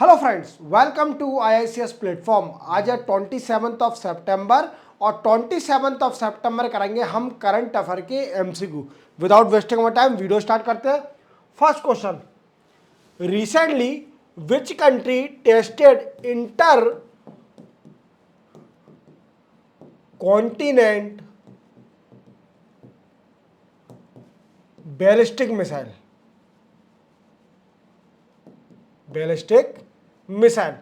Hello friends, welcome to IICS platform. आज है 27 सितंबर और 27 सितंबर करेंगे हम करंट अफेयर के MCQ। Without wasting our time video start करते हैं। First question, recently which country tested inter continent ballistic missile.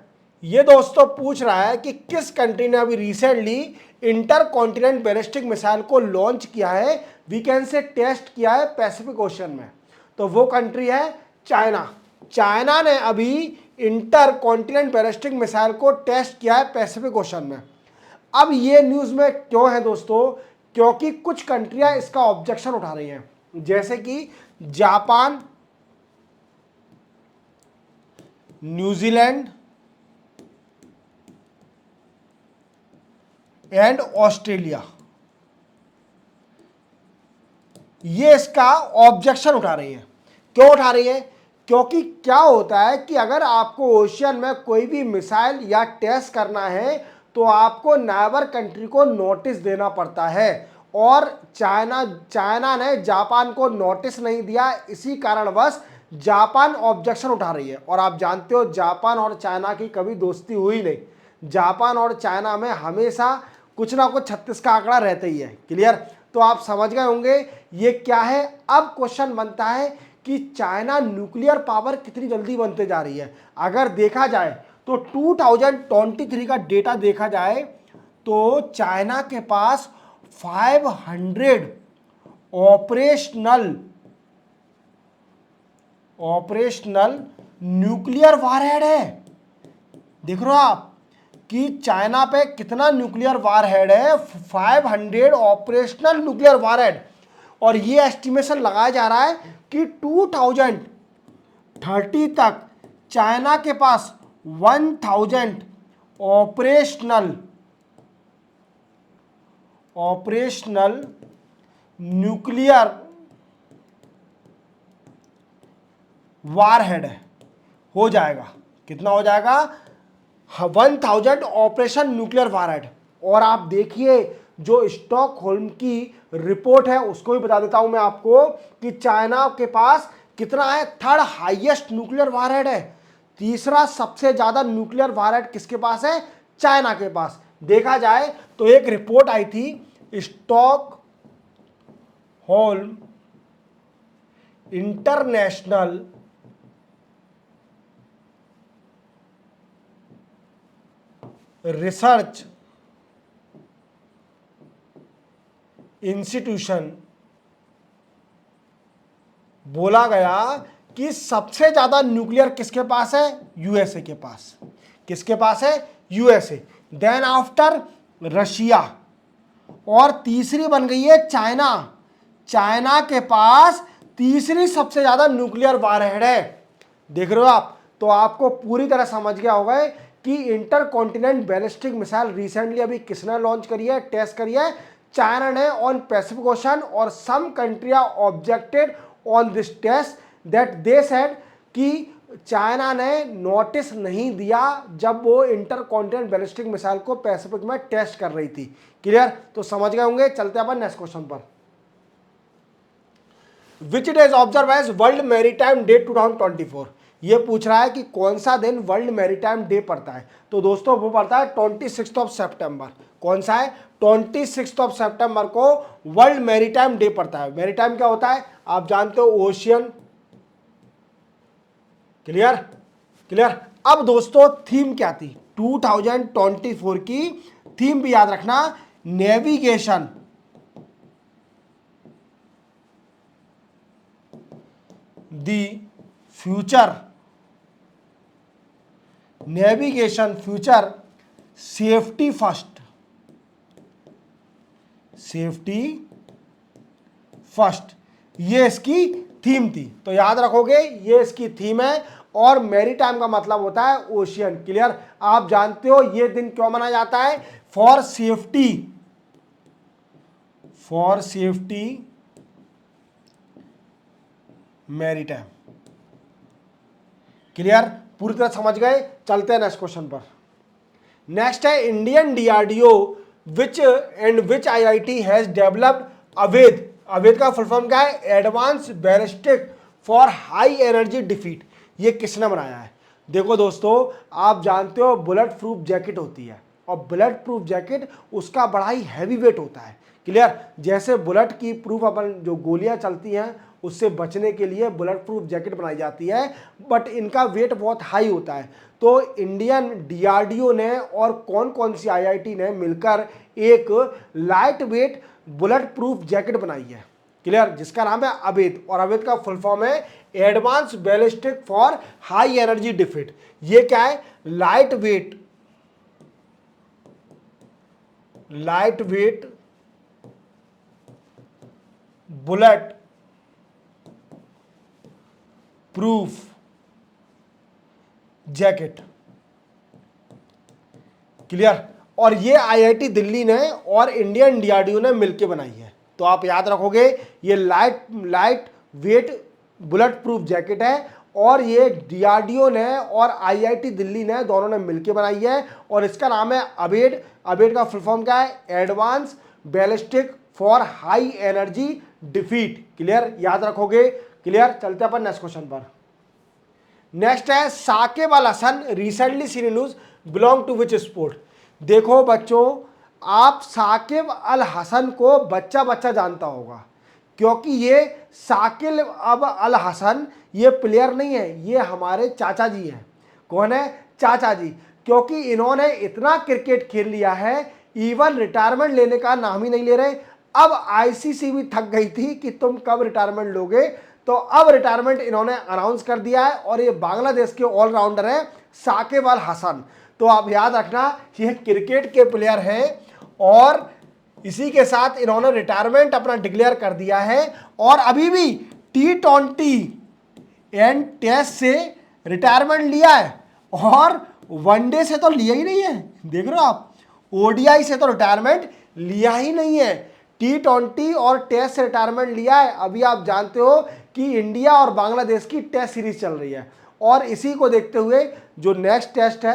ये दोस्तों पूछ रहा है कि किस कंट्री ने अभी recently inter continent ballistic missile को लॉन्च किया है, वीकेंड से टेस्ट किया है पैसिफिक ओशन में। तो वो कंट्री है चाइना। चाइना ने अभी इंटर कॉन्टिनेंट बैलिस्टिक मिसाइल को टेस्ट किया है पैसिफिक ओशन में। अब ये न्यूज में क्यों है दोस्तों? क्योंकि कुछ कंट्रियां इसका ऑब्जेक्शन उठा रही हैं, जैसे कि जापान, न्यूजीलैंड एंड ऑस्ट्रेलिया। ये इसका ऑब्जेक्शन उठा रही है। क्यों उठा रही है? क्योंकि क्या होता है कि अगर आपको ओशियन में कोई भी मिसाइल या टेस्ट करना है तो आपको नाइबर कंट्री को नोटिस देना पड़ता है, और चाइना ने जापान को नोटिस नहीं दिया। इसी कारणवश जापान ऑब्जेक्शन उठा रही है। और आप जानते हो जापान और चाइना की कभी दोस्ती हुई नहीं। जापान और चाइना में हमेशा कुछ ना कुछ 36 का आंकड़ा रहता ही है। क्लियर? तो आप समझ गए होंगे ये क्या है। अब क्वेश्चन बनता है कि चाइना न्यूक्लियर पावर कितनी जल्दी बनते जा रही है। अगर देखा जाए तो 2023 का डेटा देखा जाए तो चाइना के पास 500 ऑपरेशनल न्यूक्लियर वारहेड है। देख रहे हो आप कि चाइना पे कितना न्यूक्लियर वारहेड है? 500 ऑपरेशनल न्यूक्लियर वारहेड। और ये एस्टिमेशन लगाया जा रहा है कि 2030 तक चाइना के पास 1000 ऑपरेशनल न्यूक्लियर वारहेड हो जाएगा। कितना हो जाएगा? 1000 ऑपरेशन न्यूक्लियर वारहेड। और आप देखिए जो स्टॉकहोल्म की रिपोर्ट है उसको भी बता देता हूं मैं आपको कि चाइना के पास कितना है। थर्ड हाईएस्ट न्यूक्लियर वारहेड है। तीसरा सबसे ज्यादा न्यूक्लियर वारहेड किसके पास है? चाइना के पास। देखा जाए तो एक रिपोर्ट आई थी स्टॉकहोल्म इंटरनेशनल रिसर्च इंस्टीट्यूशन, बोला गया कि सबसे ज्यादा न्यूक्लियर किसके पास है? यूएसए के पास। किसके पास है? यूएसए। Then after Russia. और तीसरी बन गई है चाइना। चाइना के पास तीसरी सबसे ज्यादा न्यूक्लियर वारहेड है। देख रहे हो आप? तो आपको पूरी तरह समझ गया होगा कि inter continent ballistic missile recently अभी किसने लॉन्च करी है, टेस्ट करी है? चाइना ने ऑन पैसिफिक ओशन। और सम कंट्रियां objected on this test that they said कि चाइना ने नोटिस नहीं दिया जब वो इंटर कॉन्टिनेंट बैलिस्टिक मिसाइल को पैसिफिक में टेस्ट कर रही थी। क्लियर? तो समझ गए होंगे। चलते अपन नेक्स्ट क्वेश्चन पर। Which day is observe as world maritime day 2024। ये पूछ रहा है कि कौन सा दिन वर्ल्ड मैरीटाइम डे पड़ता है। तो दोस्तों वो पड़ता है 26 सितंबर। कौन सा है? 26 सितंबर को वर्ल्ड मैरीटाइम डे पड़ता है। मैरीटाइम क्या होता है? आप जानते हो, ओशियन। क्लियर? क्लियर? अब दोस्तों थीम क्या थी 2024 की? थीम भी याद रखना, navigation the future, navigation future, safety first. Safety first, ये इसकी थीम थी। तो याद रखोगे ये इसकी थीम है। और मैरीटाइम का मतलब होता है ओशियन। क्लियर? आप जानते हो ये दिन क्यों मनाया जाता है? For safety maritime. क्लियर? पूरी तरह समझ गए। चलते हैं नेक्स्ट क्वेश्चन पर। नेक्स्ट है Indian DRDO which IIT has developed Abhed. Abhed का फुल फॉर्म क्या है? Advance ballistic for high energy defeat. ये किसने बनाया है? देखो दोस्तों, आप जानते हो बुलेट प्रूफ जैकेट होती है, और बुलेट प्रूफ जैकेट उसका बड़ा ही हैवी वेट होता है। क्लियर? जैसे बुलेट की प्रूफ अपन जो गोलियां चलती हैं उससे बचने के लिए बुलेट प्रूफ जैकेट बनाई जाती है, बट इनका वेट बहुत हाई होता है। तो इंडियन डीआरडीओ ने और कौन कौन सी आईआईटी ने मिलकर एक light weight bullet proof jacket बनाई है। क्लियर? जिसका नाम है अवेद, और अवेद का फुल फॉर्म है advance ballistic for high energy defeat. ये क्या है? Light weight bullet proof jacket. Clear? और ये आईआईटी दिल्ली ने और इंडियन डीआरडीओ ने मिलकर बनाई है। तो आप याद रखोगे ये light weight bullet proof jacket है, और ये डीआरडीओ ने और आईआईटी दिल्ली ने दोनों ने मिलकर बनाई है, और इसका नाम है अवेड। अवेड का फुल फॉर्म क्या है? Advance ballistic for high energy defeat. Clear? याद रखोगे। क्लियर? चलते अपन नेक्स्ट क्वेश्चन पर। नेक्स्ट है Shakib Al Hasan recently seen in news belong to which sport. देखो बच्चों, आप साकिब अल हसन को बच्चा बच्चा जानता होगा, क्योंकि ये साकिब अल हसन ये प्लेयर नहीं है, ये हमारे चाचा जी हैं। कौन है? चाचा जी। क्योंकि इन्होंने इतना क्रिकेट खेल लिया है, इवन रिटायरमेंट लेने का नाम ही नहीं ले रहे। अब आईसीसी भी थक गई थी कि तुम कब रिटायरमेंट लोगे, तो अब रिटायरमेंट इन्होंने अनाउंस कर दिया है, और ये बांग्लादेश के ऑलराउंडर हैं साकिब अल हसन। तो आप याद रखना, ये क्रिकेट के प्लेयर हैं, और इसी के साथ इन्होंने रिटायरमेंट अपना डिक्लेयर कर दिया है, और अभी भी T20 एंड टेस्ट से रिटायरमेंट लिया है, और वनडे से तो लिया ही नहीं है। देख रहे हो आप, ओडीआई से तो रिटायरमेंट लिया ही नहीं है, T20 और टेस्ट से रिटायरमेंट लिया है। अभी आप जानते हो कि इंडिया और बांग्लादेश की टेस्ट सीरीज चल रही है, और इसी को देखते हुए जो नेक्स्ट टेस्ट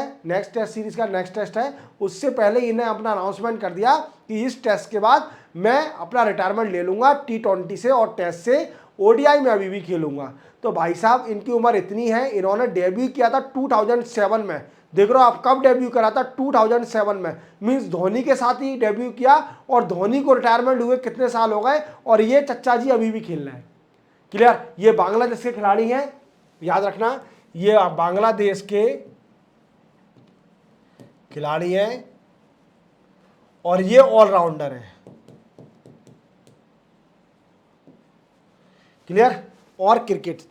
सीरीज का नेक्स्ट टेस्ट है, उससे पहले इन्हें अपना अनाउंसमेंट कर दिया कि इस टेस्ट के बाद मैं अपना रिटायरमेंट ले लूंगा T20 से और टेस्ट से, ओडीआई में अभी भी खेलूंगा। तो भाई साहब, इनकी उम्र इतनी है, इन्होंने डेब्यू किया था 2007 में। देख रहे हो आप, कब डेब्यू करा था? 2007 में। मींस धोनी के साथ ही डेब्यू किया, और धोनी को रिटायरमेंट हुए कितने साल हो गए, और ये चच्चा जी अभी भी खेल रहे हैं। क्लियर? ये बांग्लादेश के खिलाड़ी हैं, याद रखना, ये बांग्लादेश के खिलाड़ी हैं, और ये ऑलराउंडर हैं। क्लियर? और क्रिकेट।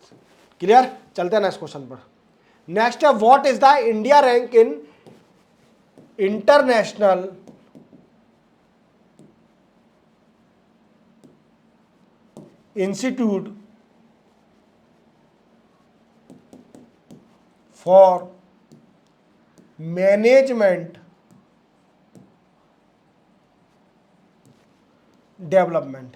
क्लियर? चलते हैं नेक्स्ट क्वेश्चन पर। नेक्स्ट है what is the India rank in international institute for management development.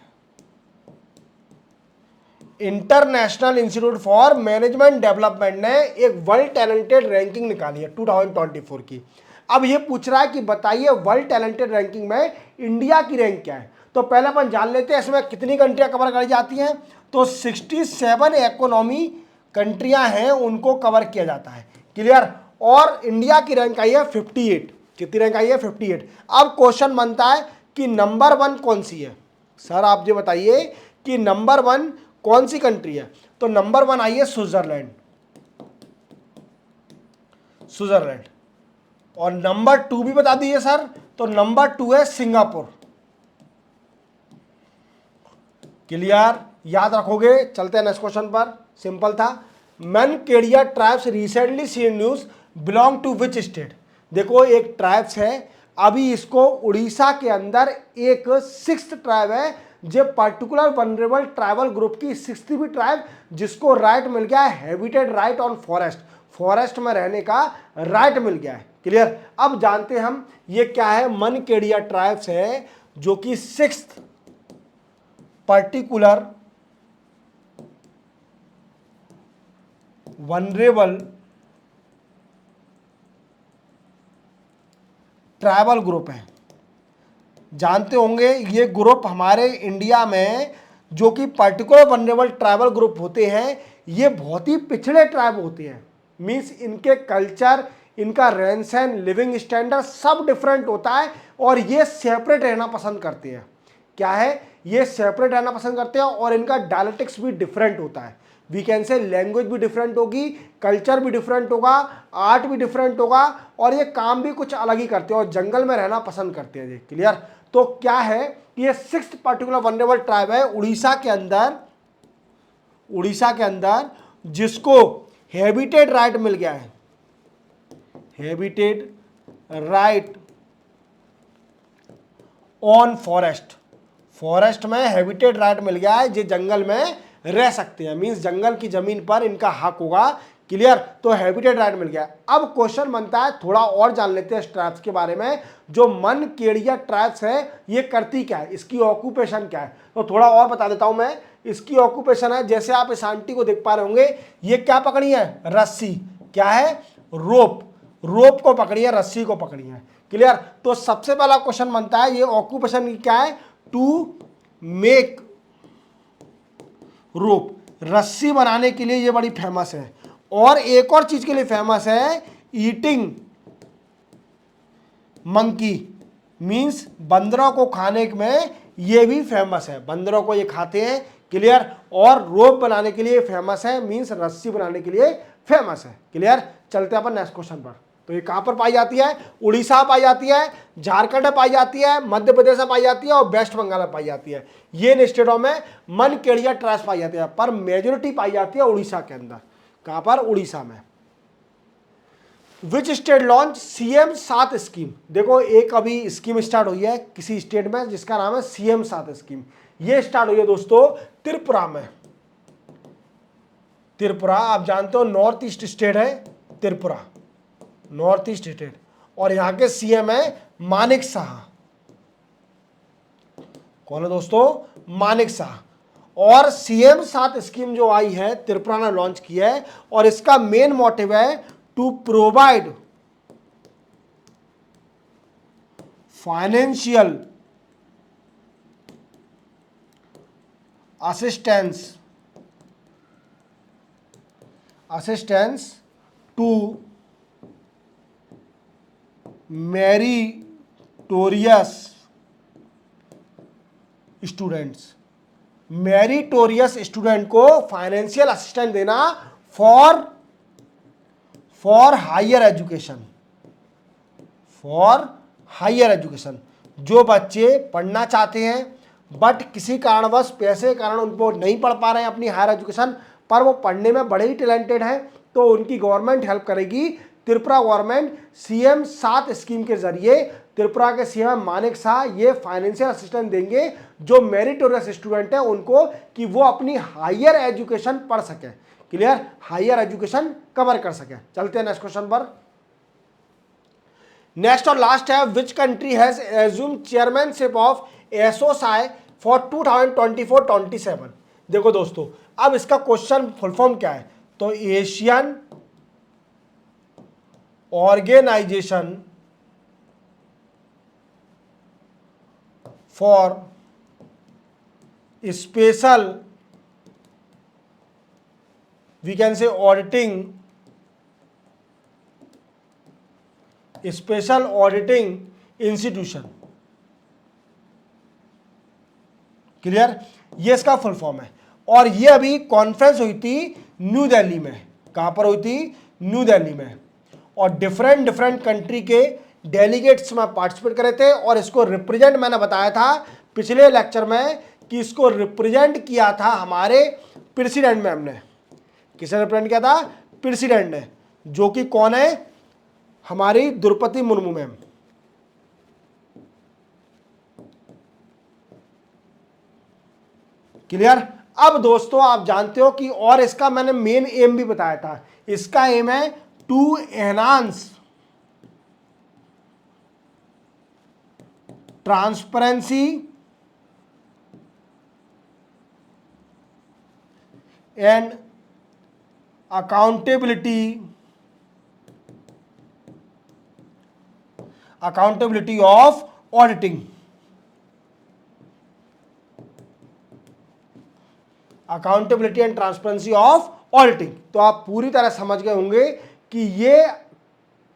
International institute for management development ने एक वर्ल्ड टैलेंटेड रैंकिंग निकाली है 2024 की। अब ये पूछ रहा है कि बताइए वर्ल्ड टैलेंटेड रैंकिंग में इंडिया की रैंक क्या है। तो पहले अपन जान लेते हैं इसमें कितनी कंट्रियां कवर करी जाती हैं। तो 67 इकोनॉमी कंट्रियां हैं, उनको कवर किया जाता है। क्लियर? और इंडिया की रैंक आई है 58। कितनी रैंक आई है? 58। अब क्वेश्चन बनता है कि नंबर 1 कौन सी है। सर आप ये बताइए कि नंबर 1 कौन सी कंट्री है। तो नंबर 1 आई है स्विट्जरलैंड। और नंबर 2 भी बता दीजिए सर। तो नंबर 2 है सिंगापुर। क्लियर? याद रखोगे। चलते हैं नेक्स्ट क्वेश्चन पर। सिंपल था। Mankidia tribes recently seen news belong to which state. देखो एक ट्राइब्स है, अभी इसको उड़ीसा के अंदर एक 6th ट्राइब है, जो पर्टिकुलर वनरेबल ट्राइबल ग्रुप की 6वीं ट्राइब, जिसको राइट मिल गया है habited right on forest, forest में रहने का राइट मिल गया है। क्लियर? अब जानते हैं हम ये क्या है। मनकेडिया ट्राइब्स है जो कि 6th particular vulnerable tribal group हैं। जानते होंगे ये ग्रुप हमारे इंडिया में जो कि पर्टिकुलर वनरेबल ट्राइबल ग्रुप होते हैं, ये बहुत ही पिछड़े ट्राइब होते हैं। मीन्स इनके कल्चर, इनका रहन सहन, लिविंग स्टैंडर्ड सब डिफरेंट होता है और ये सेपरेट रहना पसंद करते हैं। क्या है, ये सेपरेट रहना पसंद करते हैं और इनका डायलेक्टिक्स भी डिफरेंट होता है। वी कैन से लैंग्वेज भी डिफरेंट होगी, कल्चर भी डिफरेंट होगा, आर्ट भी डिफरेंट होगा और ये काम भी कुछ अलग ही करते हैं और जंगल में रहना पसंद करते हैं। ये क्लियर। तो क्या है, ये 6th पर्टिकुलर वनरेबल ट्राइब है उड़ीसा के अंदर जिसको हैबिटेट राइट मिल गया है। हैबिटेट राइट ऑन फॉरेस्ट में हैबिटेट राइट मिल गया है, जो जंगल में रह सकते हैं। मींस जंगल की जमीन पर इनका हक होगा। क्लियर। तो हैबिटेट राइट मिल गया। अब क्वेश्चन बनता है, थोड़ा और जान लेते हैं ट्राइब्स के बारे में। जो मनकेड़िया ट्राइब्स है ये करती क्या है, इसकी ऑक्यूपेशन क्या है, तो थोड़ा और बता देता हूं मैं। इसकी ऑक्यूपेशन है, जैसे आप इस आंटी को देख पा रहे होंगे, ये क्या पकड़ी है, रस्सी। क्या है, रोप को पकड़ी है, रस्सी को पकड़ी है। क्लियर। तो सबसे पहला क्वेश्चन बनता है, ये ऑक्यूपेशन क्या है, टू मेक रोप, रस्सी बनाने के लिए ये बड़ी फेमस है। और एक और चीज के लिए फेमस है, ईटिंग मंकी, मींस बंदरों को खाने में ये भी फेमस है, बंदरों को ये खाते हैं। क्लियर। और रोप बनाने के लिए फेमस है, मींस रस्सी बनाने के लिए फेमस है। क्लियर। चलते हैं अपन नेक्स्ट क्वेश्चन पर। तो ये कहां पर पाई जाती है, उड़ीसा पाई जाती है, झारखंड में पाई जाती है, मध्य प्रदेश में पाई जाती है और वेस्ट बंगाल में पाई जाती है। ये इन स्टेटों में मनकेड़िया ट्राइब्स पाई जाती है, पर मेजोरिटी पाई जाती है उड़ीसा के अंदर। कहां पर, उड़ीसा में। Which state launch CM 7 scheme. देखो एक अभी स्कीम स्टार्ट हुई है किसी स्टेट में जिसका नाम है सीएम 7 स्कीम। ये स्टार्ट हुई है दोस्तों त्रिपुरा में। त्रिपुरा आप जानते हो नॉर्थ ईस्ट स्टेट है त्रिपुरा, नॉर्थ ईस्ट स्टेट। और यहां के सीएम है मानिक शाह। कौन है दोस्तों, मानिक शाह। और सीएम 7 स्कीम जो आई है त्रिपुरा ने लॉन्च की है और इसका मेन मोटिव है to provide financial assistance to meritorious student को फाइनेंशियल असिस्टेंस देना फॉर हायर एजुकेशन। जो बच्चे पढ़ना चाहते हैं बट किसी कारणवश पैसे के कारण उनको नहीं पढ़ पा रहे हैं अपनी हायर एजुकेशन, पर वो पढ़ने में बड़े ही टैलेंटेड हैं, तो उनकी गवर्नमेंट हेल्प करेगी। त्रिपुरा गवर्नमेंट सीएम 7 स्कीम के जरिए त्रिपुरा के सीएम मानिक शाह ये फाइनेंशियल असिस्टेंस देंगे जो मेरिटोरियस स्टूडेंट है उनको, कि वो अपनी हायर एजुकेशन पढ़ सके। क्लियर। हायर एजुकेशन कवर कर सके। चलते हैं नेक्स्ट क्वेश्चन पर। नेक्स्ट और लास्ट है, which country has assume chairmanship of ASOSAI for 2024-27। देखो दोस्तों अब इसका क्वेश्चन फुल फॉर्म क्या है, तो Asian organisation for special, we can say auditing, special auditing institution. Clear. ये इसका फुल फॉर्म है। और ये अभी कॉन्फ्रेंस हुई थी न्यू दिल्ली में। कहां पर हुई थी, न्यू दिल्ली में। और डिफरेंट कंट्री के डेलीगेट्स में पार्टिसिपेट करे थे और इसको रिप्रेजेंट, मैंने बताया था पिछले लेक्चर में कि इसको रिप्रेजेंट किया था हमारे प्रेसिडेंट मैम ने। किसने रिप्रेजेंट किया था, प्रेसिडेंट ने, जो कि कौन है, हमारी द्रौपदी मुर्मू मैम। क्लियर। अब दोस्तों आप जानते हो कि, और इसका मैंने मेन एम भी बताया था, इसका एम है to enhance transparency and accountability accountability of auditing, accountability and transparency of auditing. तो आप पूरी तरह समझ गए होंगे कि ये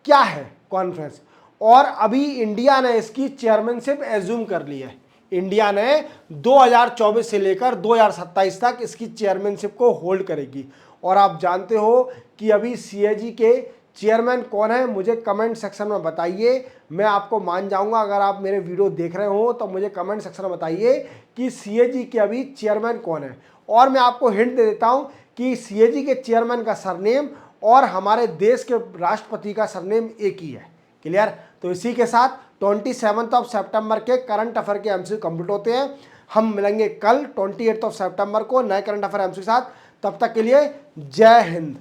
क्या है कॉन्फ्रेंस। और अभी इंडिया ने इसकी चेयरमैनशिप एज्यूम कर ली है। इंडिया ने 2024 से लेकर 2027 तक इसकी चेयरमैनशिप को होल्ड करेगी। और आप जानते हो कि अभी सीएजी के चेयरमैन कौन है, मुझे कमेंट सेक्शन में बताइए। मैं आपको मान जाऊंगा, अगर आप मेरे वीडियो देख रहे हो तो मुझे कमेंट सेक्शन में बताइए कि सीएजी के अभी चेयरमैन कौन है। और मैं आपको हिंट दे देता हूं कि सीएजी के चेयरमैन का सरनेम और हमारे देश के राष्ट्रपति का सरनेम एक ही है। क्लियर? तो इसी के साथ 27 सितंबर के करंट अफेयर के एमसीक्यू कंप्लीट होते हैं। हम मिलेंगे कल 28 सितंबर को नए करंट अफेयर एमसीक्यू के साथ। तब तक के लिए जय हिंद।